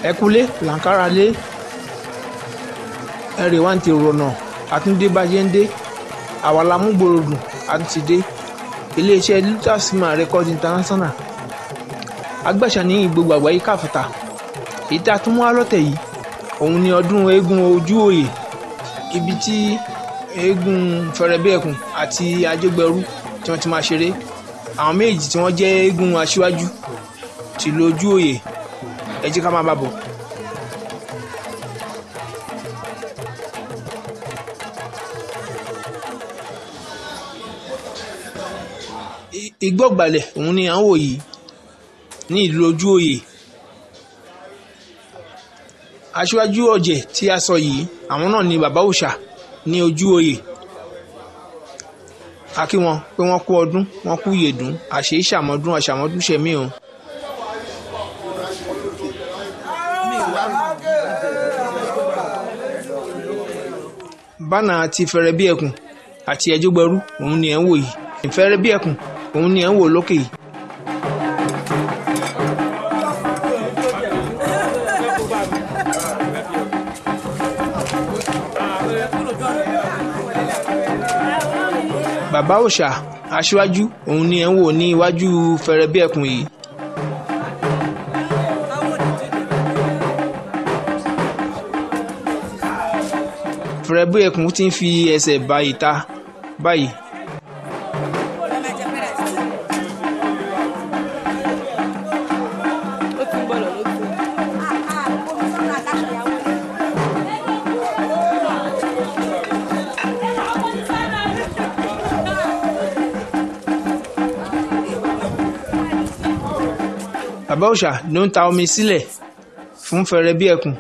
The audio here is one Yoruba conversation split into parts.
ẹkúlé làǹkárá lé ẹrè wá ń ti rònà àtúndé bájẹ́ ń dé àwa la mú gbòòrò àti dé iléeṣẹ́ Lutasima Record International agbàṣà ní gbogbo àgbáyé káfùtà èyí tá a tún mú wá lọ́tẹ̀ yìí òun ni ọdún eégún ojú òye ibi tí eégún Fẹ̀rẹ̀bíẹ̀kùn àti Ajégbẹrú tí wọ́n ti máa ṣeré àwọn méjì tí wọ́n jẹ́ eégún aṣíwájú tìlú ojú òye ẹ jẹ́ ká máa bá bọ̀. Igbóọ̀gbàlẹ̀ òun ni à ń wò yìí ní ìlú ojú òye aṣíwájú ọ̀jẹ̀ tí a sọ yìí àwọn náà ni bàbá òòṣà ní ojú òye a kí wọn pé wọ́n kú ọdún wọ́n kú ìyèdún àṣẹ ìṣàmọ́dún àṣàmọ́dún ṣẹ̀mí o. bánà ti Fẹ̀rẹ̀bíẹ̀kùn àti Ajégbẹrú òun ni ẹ̀ ń wò yìí Fẹ̀rẹ̀bíẹ̀kùn òun ni ẹ̀ ń wò lókè yìí. bàbá òòṣà aṣíwájú òun ni ẹ̀ ń wò ní iwájú Fẹ̀rẹ̀bíẹ̀kùn yìí. Fẹ̀rẹ̀bíẹ̀kùn ti ń fi ẹsẹ̀ ba ìta báyìí. bàbá òòṣà ló ń ta omi sílẹ̀ fún Fẹ̀rẹ̀bíẹ̀kùn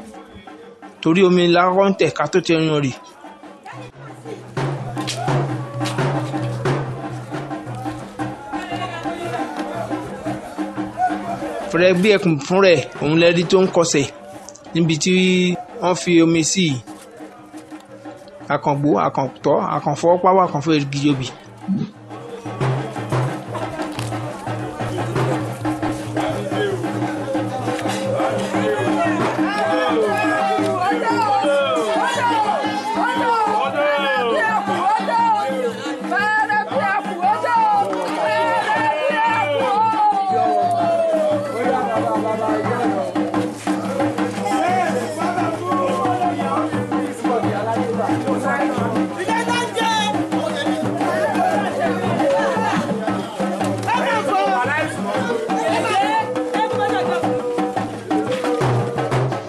torí omi lákọ́ ń tẹ̀ ká tó ti yan rì. Fẹ̀rẹ̀bíẹ̀kùn fún rẹ̀ òun lẹ́rí tó ń kọsẹ̀ níbi tí wọ́n fi omi sí i àkàngbó àkàntọ́ àkànfọwọ́páwọ́ àkànfọ́ ìgìjòbì.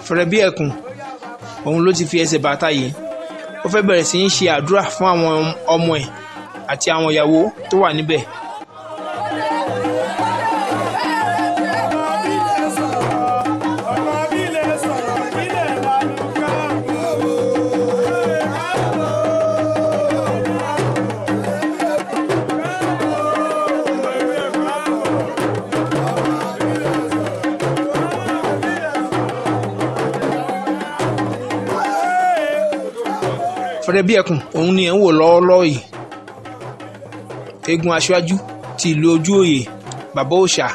Fẹ̀rẹ̀bíẹ̀kùn òun ló ti fi ẹsẹ̀ bàtà yìí ó fẹ́ bẹ̀rẹ̀ sí í ṣe àdúrà fún àwọn ọmọ ẹ̀ àti àwọn ìyàwó tó wà níbẹ̀. Fẹ̀rẹ̀bíẹ̀kùn òun ni ẹ̀ ń wò lọ́wọ́lọ́wọ́ yìí eégún aṣíwájú ti ìlú ojú òye bàbá òòṣà.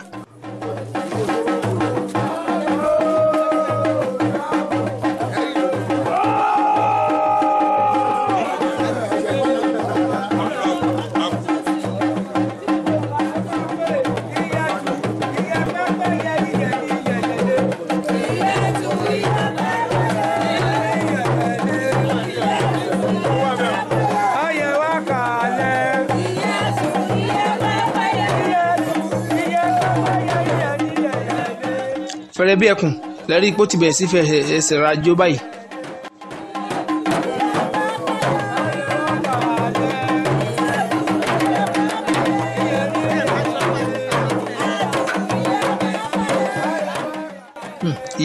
Fẹ̀rẹ̀bíẹ̀kùn lẹ́rí pé ó ti bẹ̀rẹ̀ sí fẹ́ ẹsẹ̀ rajó báyìí.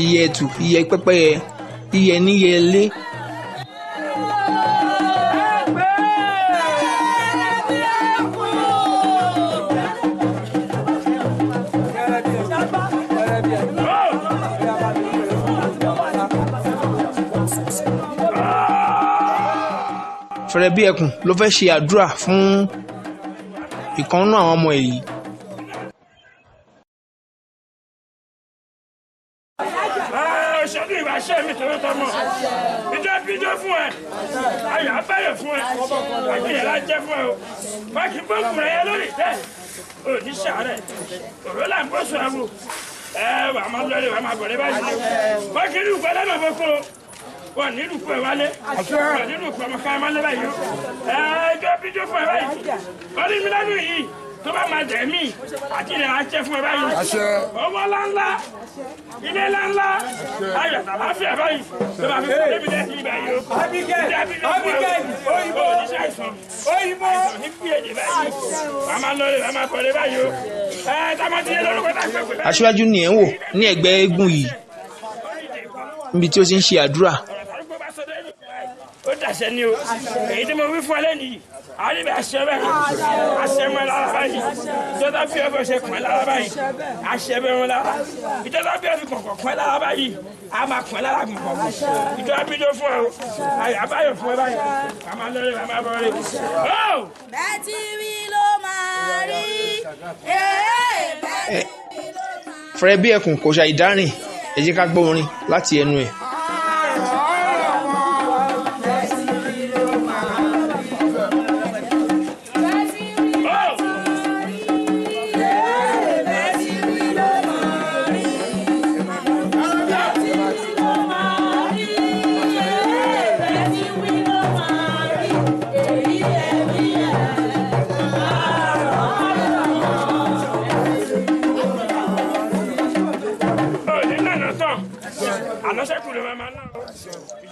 iye ẹ̀tù iye pẹ́pẹ́yẹ iye níyẹlé. Fẹ̀rẹ̀bíẹ̀kùn ló fẹ́ ṣe àdúrà fún ìkànnú àwọn ọmọ èyí. ṣọdún ìwà ṣẹ́ mi tọmọtọmọ bíjọ́ fún ẹ ayọ̀ abáyọ̀ fún ẹ àgbéyẹ̀lá jẹ́ fún ẹ o máàkì bọ́ọ̀kù rẹ̀ yẹ lórí tẹ́ òní sàárẹ̀ òró là ń bọ́ sọ ẹ̀wò wà á máa lọ́lẹ̀ wà á máa bọ̀lẹ́ báyìí máàkì ní ìgbà lẹ́nu ọ̀fọ́fọ́ wọn nílùú pẹ̀ wálé wọn nílùú pẹ̀ ọmọ káyọ̀ máa lé báyìí ẹjọ́ bíjọ́ fún ẹ báyìí wọ́n ní mi lánàá yìí tó bá máa dẹ̀ mí àti ilẹ̀ ajẹ́ fún ẹ báyìí owó ńláńlá ilé ńláńlá ayọ̀ àlàáfíà báyìí tó bá fi kọ́ débi lẹ́sìn ibà yìí o òyìnbó oníṣẹ́ àìsàn àìsàn ní kí èdè báyìí wàá máa lọ rẹ̀ wàá máa kọ́lé báyìí o tamati yẹn lórúkọ tá a gbẹ pé. aṣíwájú ni ẹ̀ ń wò ní ẹ̀gbẹ́ eégún yìí níbi tí ó ti ń ṣe àdúrà. ó dàṣẹ ni o èyí tí mo wí fún ẹ lẹ́nu yìí àwọn ibẹ̀ àṣẹ bẹ́ẹ̀ àṣẹ mọ́ ẹ lára báyìí ìjọba fi ọkọ̀ ṣe kàn ẹ́ lára báyìí àṣẹ bẹ́ẹ̀ wọn lára ìjọba fi ọkọ̀ kàn ẹ́ lára báyìí a máa kàn ẹ́ lára kàn ìjọba bí ló fún ẹ o àbáyọ̀ fún ẹ báyìí a máa lọ rẹ a máa bọ̀ rẹ. bẹ́ẹ̀ tí wí ló máa rí bẹ́ẹ̀ tí wí ló máa rí. Fẹ́rẹ́ bí ẹkùn kò ṣàì dárìn ẹ jẹ́ ká gbọ́ orin láti ẹnu ẹ̀.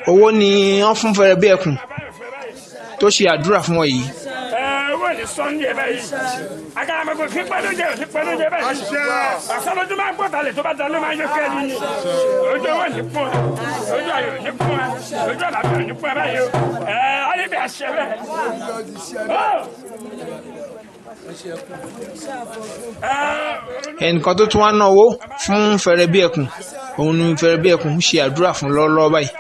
owó ni wọ́n fún Fẹ́rẹ́ bí ẹkùn tó ṣe àdúrà fún ọ yìí. owó ní sọ́ndì ẹ̀ báyìí agaramago kí pẹ́lújẹ ò sí pẹ́lújẹ báyìí àsọlójú máa ń gbọ́ talẹ̀ tó bá ta ló máa ń yọ kẹ́ẹ̀lì ni ojú owó ní fún ẹ ojú ayọ̀ ní fún ẹ ojú àlàáfíà ní fún ẹ báyìí o ayé bí àṣẹ bẹ́ẹ̀. ẹnìkan tó tún wá náwó fún Fẹ́rẹ́ bí ẹkùn òun ni Fẹ́rẹ́ bí ẹkùn ṣe àdúrà fún lọ́wọ́lọ́wọ́ báyìí.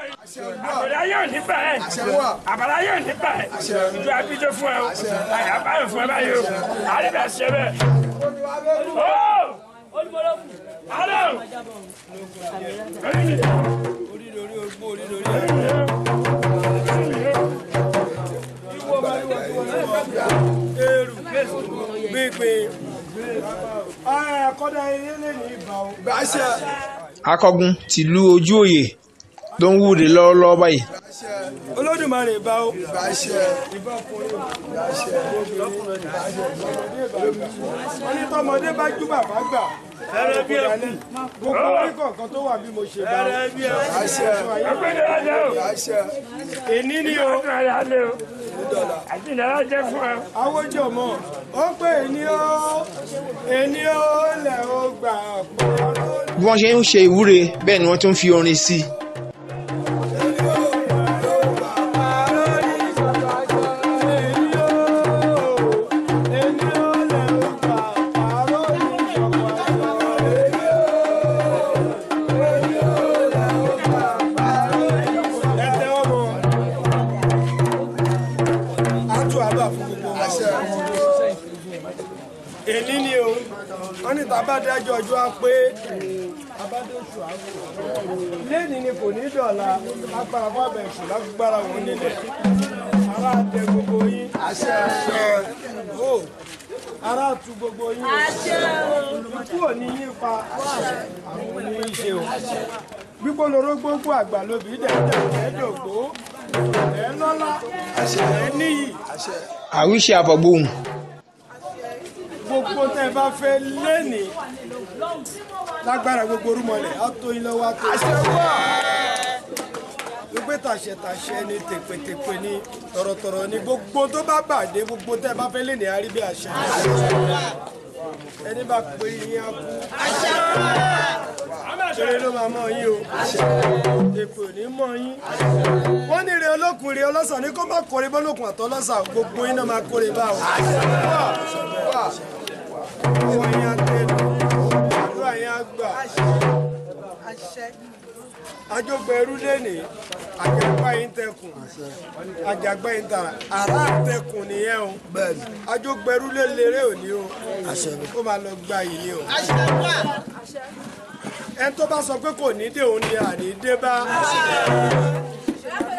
àbàlá yóò ní bá ẹ àbàlá yóò ní bá ẹ ìjọ abijọ fún ẹ o àyà báyọ̀ fún ẹ báyìí o àdébà àṣẹ bẹ́ẹ̀. alo akọgun tìlú ojú òye ló ń wúre lọ́wọ́lọ́wọ́ báyìí. Olódùmarè bá ó wọ́n ní tọmọdé bá jú bàbá gbà gbogbo orí kọ̀ọ̀kan tó wà bí mo ṣe bá èní ni o àwòjọ mọ ó pé èní ó lẹ̀ ó gbà pọ̀. bí wọ́n ṣe ń ṣe ìwúre bẹ́ẹ̀ ni wọ́n tún fi orin sí i. èní ni o wọ́n ní tàbádájọ́ ọjọ́ á pé abádóṣù àpò lẹ́ni ni kò ní dọ̀la lágbára fábẹ̀ ẹ̀sùn lágbára wọn nílẹ̀ ará àtẹ gbogbo yín ó ará àtú gbogbo yín ikú ò ní yín pa àwọn oníṣe o gbígbónoró gbogbo àgbà lóbi dẹ̀dẹ̀ ẹ̀ẹ́dògbó ẹ̀ẹ́lọ́lá ẹ̀ẹ́níyì àwíṣe àfọ̀gbóhùn. gbogbo tẹ́ bá fẹ́ lẹ́nìí lágbára gbogbo orúmọlẹ̀ á tó yín lọ́wọ́ á tó yín gbogbo tàṣẹ ni tèpètèpè ni tọ̀rọ̀tọ̀rọ̀ ni gbogbo tó bá bàdé gbogbo tẹ́ bá fẹ́ lẹ́nìí àríbí àṣẹ ẹni bá pè yín á kú ṣeré ló máa mọ yín o èpò ní mọ yín wọ́n ní ire olókùn ire ọlọ́sàn ní kó má kórè bọ́lọ́kùn àtọ́lọ́sà gbogbo yín náà máa kórè bá o. ọwọ́ yín á tẹ̀lé àdúrà yín á gbà àjọgbẹ̀rú lẹ́nìí àjàgbá yín tẹkùn àjàgbá yín tara àrà tẹkùn nìyẹn o àjọgbẹ̀rú lélẹ́rẹ́ òní o ó máa lọ gba yìí o ẹni tó bá sọ pé kò ní dé òun ni àní dé bá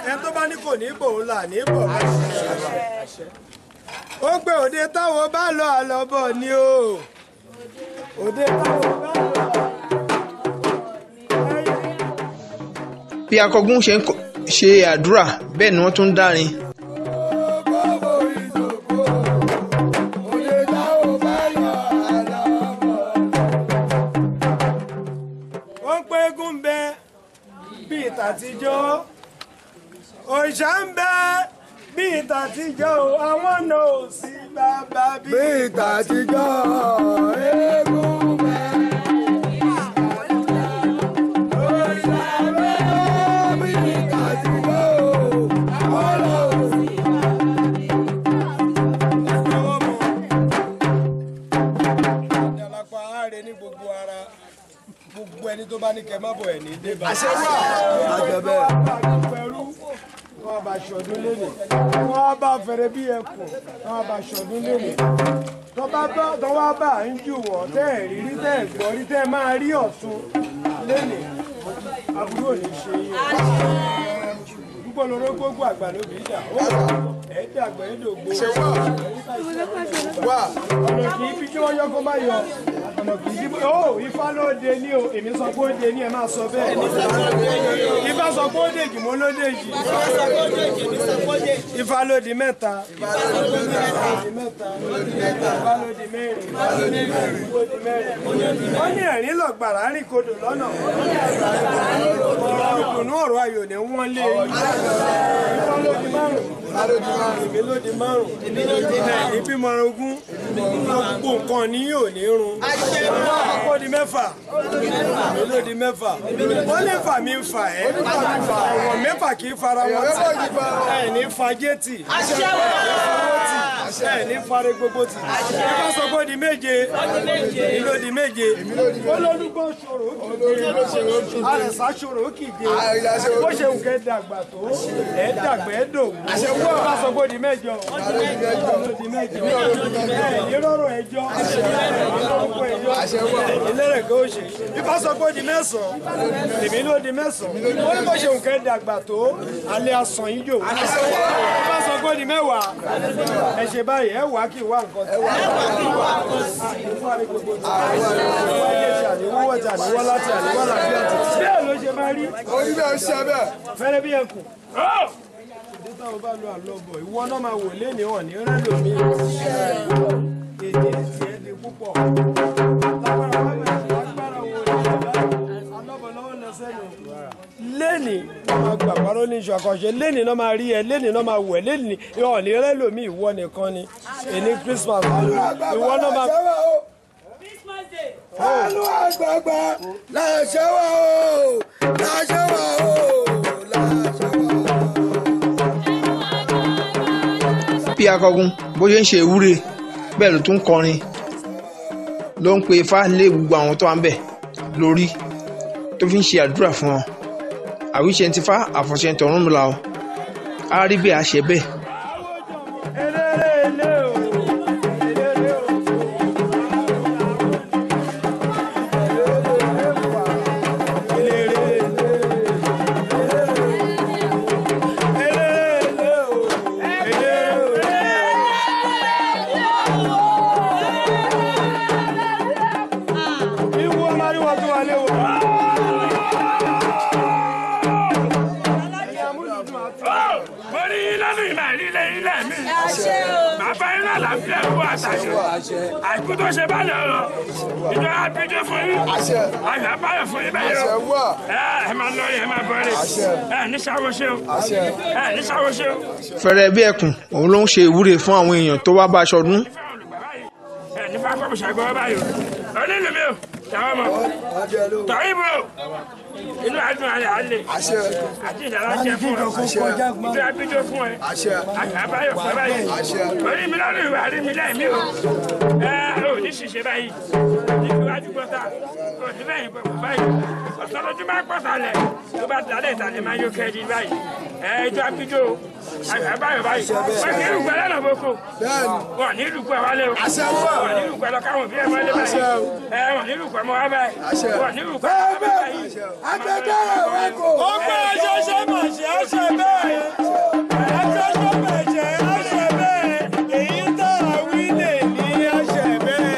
ẹni tó bá ní kò ní bò òun là ní bò bá ó pé òde táwọn bá lọ àlọ́bọ̀ ni o òde táwọn bá lọ. bí akọgun ṣe ń ṣe àdúrà bẹ́ẹ̀ ni wọ́n tún ń dárin. wọ́n pé eégún ń bẹ bíi tàtijọ́ òòṣà ń bẹ bíi tàtijọ́ àwọn náà ò sí bàbá bíi tàtijọ́ eégún ń bẹ. Gbogbo ẹni tó bá ní kẹ má bọ̀ ẹ̀ ní débà. àṣẹ wà àjẹbẹ. wọ́n bá ṣọdún lónìí wọ́n bá fẹ̀rẹ̀ bí ẹkùn wọ́n bá ṣọdún lónìí. tọ́wọ́ bá ń jù wọ́n tẹ́ ẹ̀ rírí tẹ́ ẹ̀ gbọ́ rí tẹ́ ẹ máa rí ọ̀tún lónìí àbúrò ní ṣe yín. púpọ̀ lóró gbogbo àgbà lóbi ìjà ẹ̀ dàgbà ẹ̀ dògbò. wà ọ̀nà kì í bí kí wọ́n yọ kó má yọ. ó ifá ló dé ní o èmi sọ pé ó dé ní ẹ máa sọ bẹ́ẹ̀. ifá sọ pé ó dé jì mọ́ ló dé jì. ifá ló di mẹ́ta. ifá ló di mẹ́rin. wọ́n ní ẹ̀rín lọ gbàrà rìn kodò lọ́nà. ìkùnú ọ̀rọ̀ ayò ní wọ́n lé. ifá ló di márùn-ún. èmi ló di márùn-ún. ìbímọ ogún. gbogbo nǹkan ni yóò ní run. ó di mẹ́fà. èmi ló di mẹ́fà. wọ́n lè fà mí fà ẹ́. ọ̀wọ̀n mẹ́fà kì í fara wọn tì. ẹ̀ ní fajétì. ẹ̀ ní fari gbogbo tì. ifá sọ pé ó di méje. èmi ló di méje. olólùgbò ṣòro kìje. àrẹ̀sà ṣòro kìje. bó ṣe ń kẹ́ dàgbà tó. ẹ̀ dàgbà ẹ̀ dòwú. ifá sọ pé ó di mẹ́jọ. ẹ̀ rọrùn ẹjọ́. ìlẹ́rẹ̀kẹ́ ó ṣe. ifá sọ pé ó di mẹ́sàn-án. èmi ló di mẹ́sàn-án. ó ní bó ṣe ń kẹ́ dàgbà tó. alẹ́ asàn yín jò. ifá sọ pé ó di mẹ́wàá. ẹ ṣe báyìí ẹ wá kí wá nǹkan tí. bẹ́ẹ̀ ló ṣe máa rí. orí bẹ́ẹ̀ ṣe bẹ́ẹ̀. fẹ́rẹ́ bí ẹkùn. ìdíta ò bá lo àlọ́bọ̀ ìwọ náà máa wò lé ní ọ̀ní rẹ́ lómi. èdè tiẹ̀ di púpọ̀. lágbára wo ni àlọ́bọ̀ lọ́wọ́ lọ sẹ́nu. lẹ́nì náà máa gbà parọ́ ní iṣu àkànṣe lẹ́nì náà máa rí ẹ lẹ́nì náà máa wẹ̀ lẹ́nì ọ̀ní rẹ́ lómi ìwọ nìkan ni èní Christmas ìwọ náà máa. fálù àgbààgbà làṣẹ wà o làṣẹ wà o làṣẹ wà o. bí akọgun bó ṣe ń ṣe ìwúre bẹ́ẹ̀ ló tún kọrin ló ń pe ifá lé gbogbo àwọn tó wà ń bẹ̀ lórí tó fi ń ṣe àdúrà fún wọn àwíṣe ti fá àfọ̀ṣẹ tọ̀rúnmìlà o á rí bẹ́ẹ̀ á ṣe bẹ́ẹ̀. àìkú tó ṣe bá lọ ìjọ àbíjọ fún yín àyà báyọ̀ fún yín bẹ́ẹ̀ yọ ẹ máa lọ ẹ máa bọ̀ ẹ ní ṣàwọ́ṣe o ẹ ní ṣàwọ́ṣe o. fẹ̀rẹ̀ bí ẹkùn òun ló ń ṣe ìwúre fún àwọn èèyàn tó wá bá aṣọ ọdún. ẹ ní fáfọ́ mi ṣàgbọ́ báyìí o onílù mi o tàwọn mọ̀ tọ́ ìbò inú àdùn àlẹ́ àlẹ́ àti ìdára jẹ fún ọ ìjọ àbíjọ fún ẹ àyà báyọ̀ fún ẹ báyìí orí mi lọ́dún ìwà rí mi lẹ́ẹ̀mí o ẹ ò ní ṣiṣẹ́ báyìí níwájú. gbọ́ta kò ní bẹ́ẹ̀ yìí pẹ̀lú báyìí ọ̀sán lójú máa ń pọ̀ sálẹ̀ tó bá dalẹ̀ ìsàlẹ̀ máa yóò kẹ́ ẹ́ di báyìí ẹjọ́ abijó àgbàbáyọ̀ báyìí wọ́n kì í lùgbẹ́ lọ́nà boko wọ́n ní lùgbẹ́ wálé o wọ́n ní lùgbẹ́ lọ káwọn bí ẹ wọlé báyìí wọ́n ní lùgbẹ́ mọ́ wá báyìí wọ́n ní lùgbẹ́ wá báyìí. agbẹjọ́rò wa kò. ó pé ẹjọ́ ṣe mọ̀ ṣe é ṣe bẹ́ẹ̀ ẹjọ́ ṣe mọ̀ ṣe é ṣe bẹ́ẹ̀ èyí tá a wí lè ní ẹ ṣe bẹ́ẹ̀.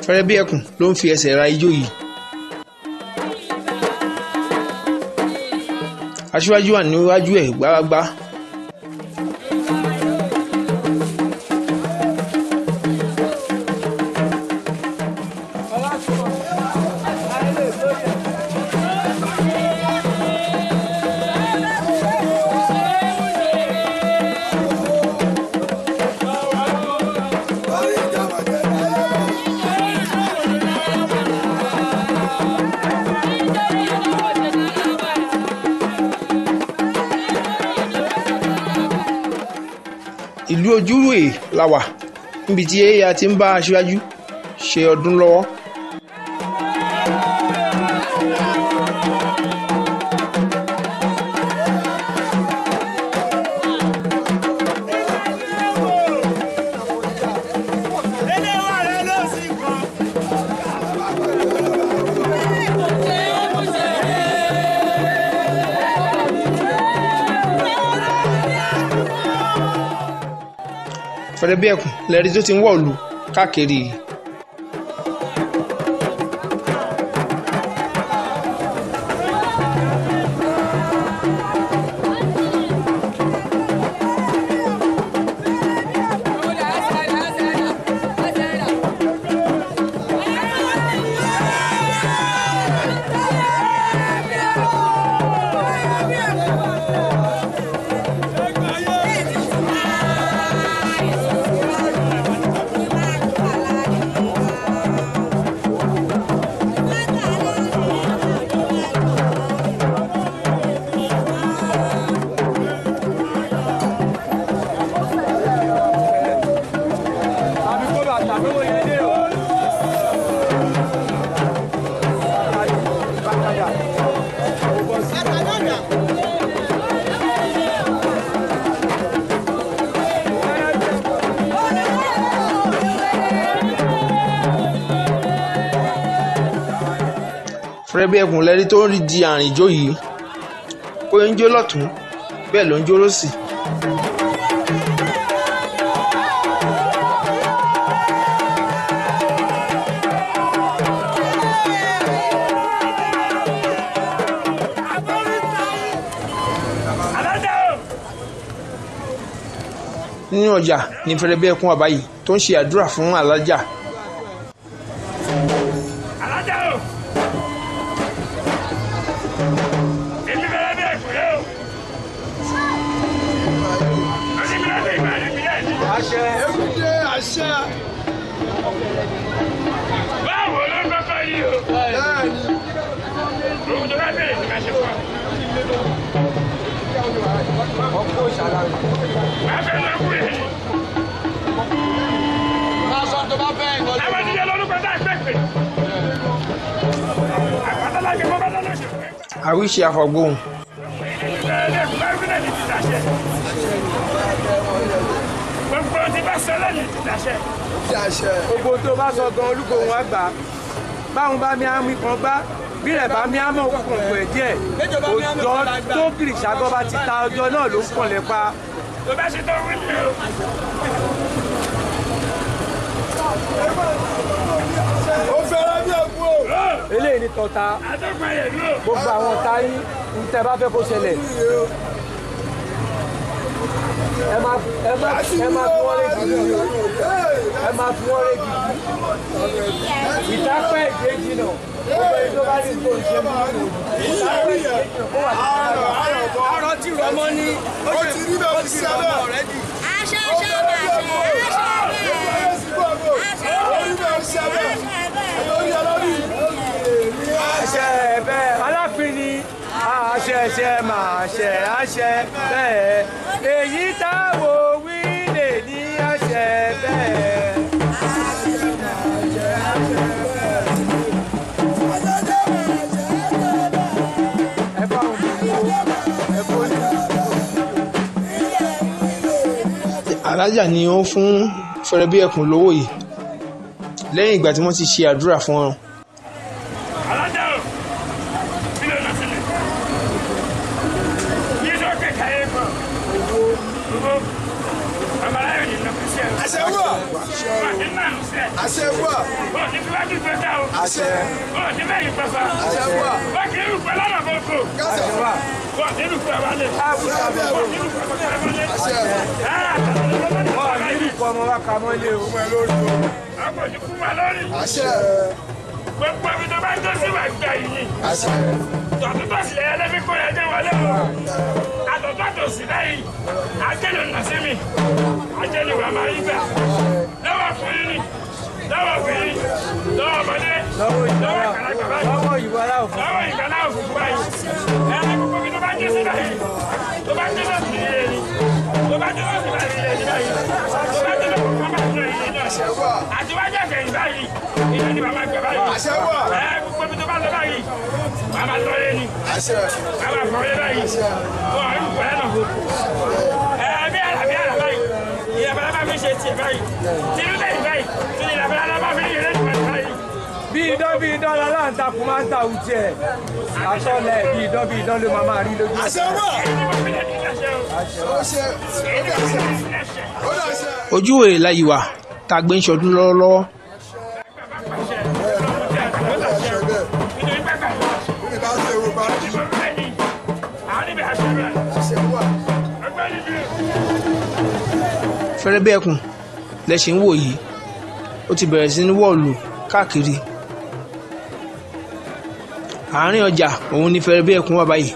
Fẹ́rẹ́ bí ẹkùn ló ń fi ẹsẹ̀ ra ijó yìí. Aṣíwájú wà níwájú ẹ̀ gbárágbá. Ìlú Ojúròè la wà níbi tí a ti ń bá Aṣíwájú ṣe ọdún lọ́wọ́. Fẹ́rẹ́ bí ẹkùn lẹ́rí tó ti ń wọ̀lú káàkiri. Fẹ́rẹ́ bí ẹkùn lẹ́rí tó ń rí di àrìn ìjó yìí kó ń jó lọ́tún bẹ́ẹ̀ ló ń jó lósì. Nínú ọjà ní Fẹ́rẹ́ bí ẹkùn àbáyé tó ń ṣe àdúrà fún alájà. Báwo ló ń kọ́kọ́ yìí o? Òun tó bá bẹ̀rẹ̀ sí máa ṣe fún ọ. ọkọ̀ ìṣàlàyé. Wàá fẹ́ lọ kú rẹ̀. máa sọ tó bá fẹ́ ìwọ. Àwọn ìdílé lórúkọ tá a gbẹ pé. Àpàtàlá kí wọ́n bá dáná ṣe fún ẹ. Àwíṣe àfọ̀gbóhùn. Gbogbo ti bá sọ lẹ́yìn ti dàṣẹ. gbogbo tó bá sọ gan olúkòhun àgbà báwọn bá mi àmì kan gbá bí rẹ̀ bá mi àmọ́ òkùnkùn ẹ̀ díẹ̀ òjò tó kiri ṣàgọ́ bá ti ta ọjọ́ náà ló ń kànlẹ̀ pa. Tó bá ṣe tó wí ni o. ó fẹ́ràn bí ẹ̀kú o. eléyìí ni tọ̀ta Àtọ́kùn ayẹ̀ ló. gbogbo àwọn ọ̀tá yín ń tẹ́ bá fẹ́ kó ṣẹlẹ̀. ẹ máa fi wọ́n ré gidi ni o ẹ máa fi wọ́n ré gidi. ìdápẹ́ ìdéjì náà gbogbo ẹni tó bá ní kó ṣe mú un. ìdápẹ́ ìdéjì náà kó wà ní ìdájọ́. àárọ̀ tí rọmọ ní ó ti rí bẹ́ẹ̀ ó ti rí ọmọ rẹ̀ dì. àṣẹ bẹ́ẹ̀ aláfin ni àṣẹ ṣe máa ṣe àṣẹ bẹ́ẹ̀ èyí táwọn wí lè ní àṣẹ bẹ́ẹ̀. alájà ni ó fún Fẹ̀rẹ̀bíẹ̀kùn lówó yìí lẹ́yìn ìgbà tí wọ́n ti ṣe àdúrà fún wọn. alájà o kí ló lọ sílẹ̀ yìí tó kéka yé kọ owó babaláyò ní lọ́kùn sí ẹ̀. àṣẹ wà. wọ́n ti náà nù sẹ́. àṣẹ wà. wọ́n ti fi wájú gbé dá o. àṣẹ. wọ́n ti bẹ́yìn pẹ́fà. àṣẹ wà. wọ́n kì í rú pẹ́ lọ́nà kókó. àṣẹ wà. wọ́n ti rú pẹ́ wálé. wọ́n ti rú pẹ́ wálé. àṣẹ. wọ́n ní ìkọ́ ọmọ wa kà mọ́lé o. àwọn òjì fún wa lórí. àṣẹ. gbogbo ibi tó bá ń tó sí wà gbà yìí. àṣẹ. tọ̀tútọ̀ sí ẹlẹ́bí kó yẹ jẹ́ wọlé o. àtọ̀tọ̀ tó sí báyìí. ajẹ́lẹ̀ ń lọ sí mi. ajẹ́lẹ̀ wà máa yí gbà. lọ́wọ́ fún yín ni. lọ́wọ́ fún yín. lọ́wọ́ ọmọdé. lọ́wọ́ àgbàlagbà báyìí. lọ́wọ́ ìwọ aláwọ̀ fún. lọ́wọ́ ìgbàlá òfurufú báyìí. ẹni gbogbo ibi tó bá ń tó sí báyìí. tó bá ń tó sí ilé ni. tó bá ń tó sí ilé ni báyìí. tó bá ń tó sí ilé ni àṣẹ wà. àtiwájú ẹ̀kẹ́ yìí báyìí ilé ni bàbá gbẹ báyìí. àṣẹ wà. gbogbo ibi tó bá lọ báyìí bàbá lọlé ni àṣẹ. bàbá fọlé báyìí wọn àrùn pẹ̀lẹ́ náà fò. bí àlà báyìí ìyàbàlá bá fi ṣe tiẹ̀ báyìí tìlú lẹ́yìn báyìí tí ìyàbàlá bá fi yẹrẹ tìmọ̀ báyìí. bí idán lọ láǹtakùn máa ń ta òun tiẹ̀ àtọ́lẹ̀ bí idán ló máa rí lójú. àṣẹ wà. ẹni mo fi lè ní àṣẹ o. ó ṣe. ó dà ṣe. ojú wèrè láyìí wà tá a gbé ń ṣọdún lọ́wọ́lọ́wọ́. Fẹ̀rẹ̀bíẹ̀kùn lẹ́sìn wò yìí ó ti bẹ̀rẹ̀ sí ní wọ́ọ̀lù káàkiri àárín ọjà òun ni Fẹ̀rẹ̀bíẹ̀kùn wà báyìí.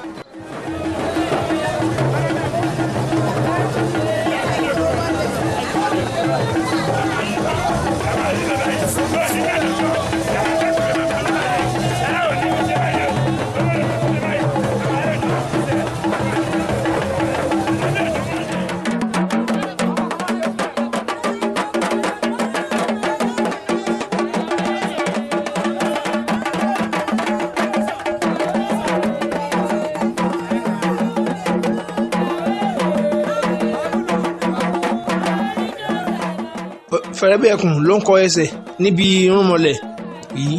Fẹ̀rẹ̀bíẹ̀kùn ló ń kọ ẹsẹ̀ níbi irúnmọlẹ̀ yìí.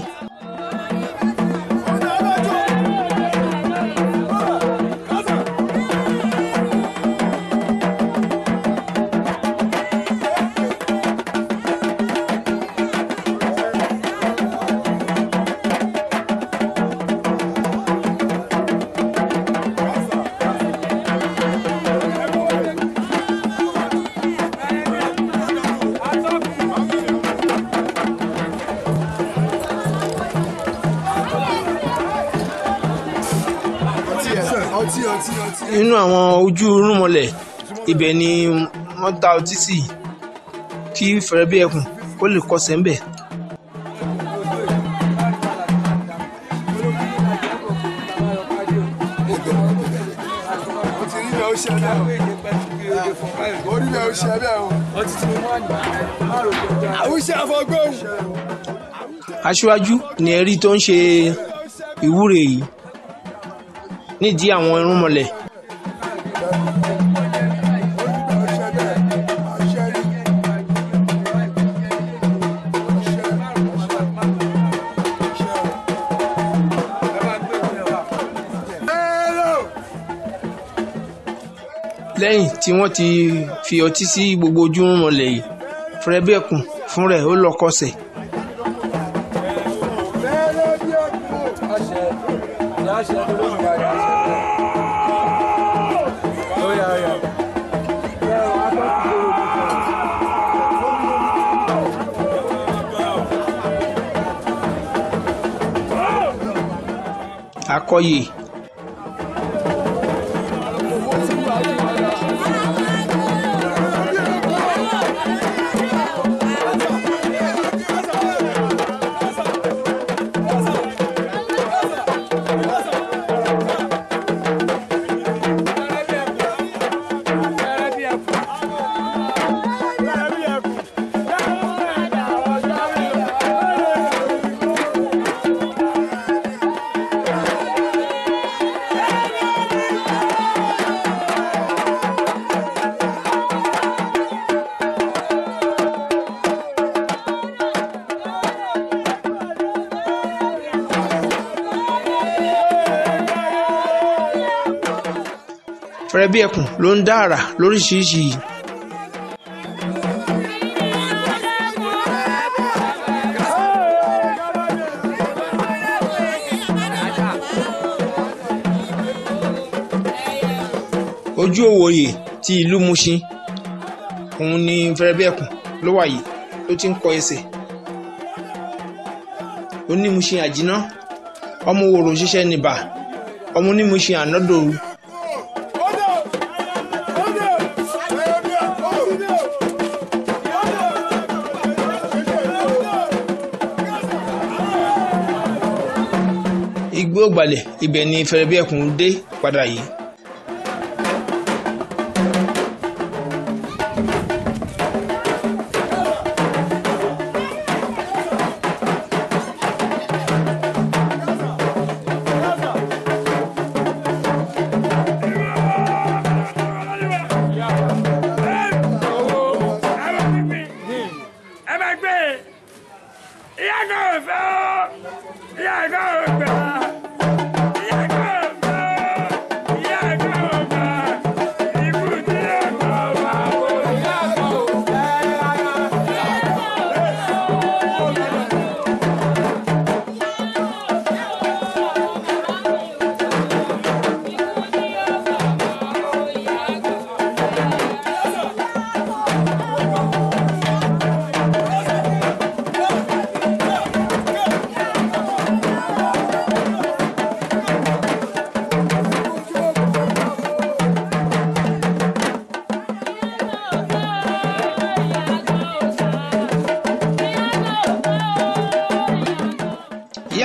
nínú àwọn ojú irúnmọlẹ̀ ibẹ̀ ni wọ́n ta ọtí sí kí Fẹ̀rẹ̀bíẹ̀kùn kó lè kọsẹ̀ ń bẹ̀. aṣíwájú ni ẹ̀rí tó ń ṣe ìwúre yìí nídìí àwọn irúnmọlẹ̀. lẹ́yìn tí wọ́n ti fi ọtí sí gbogbo ojú irúnmọlẹ̀ yìí Fẹ̀rẹ̀bíẹ̀kùn fún rẹ̀ ó lọ kọsẹ̀. Akọyè fẹ́rẹ́ bí ẹkùn ló ń dá àrà lóríṣiríṣi yìí. ojú òwòye ti ìlú Mushin òun ni fẹ́rẹ́ bí ẹkùn ló wà yìí ló ti ń kọ ẹsẹ̀. onímùṣin àjínà ọmọ òwòrò ṣiṣẹ́ nìbà ọmọ onímùṣin ànádòru. igbó ògbàlẹ̀ ibẹ̀ ni fẹ́rẹ́ bí ẹkùn dé padà yìí.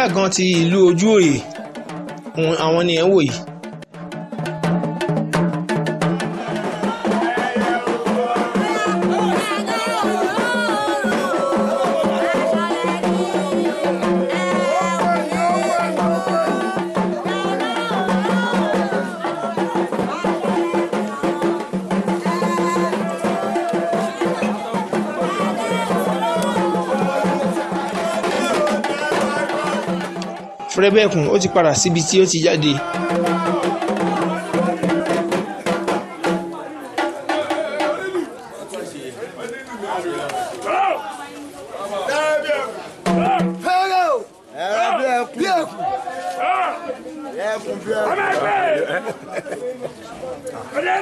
ìyá gan ti ìlú ojú òye àwọn ni ẹ̀ ń wò yìí. fẹ́rẹ́ bí ẹkùn ó ti padà síbi tí ó ti jáde. Olè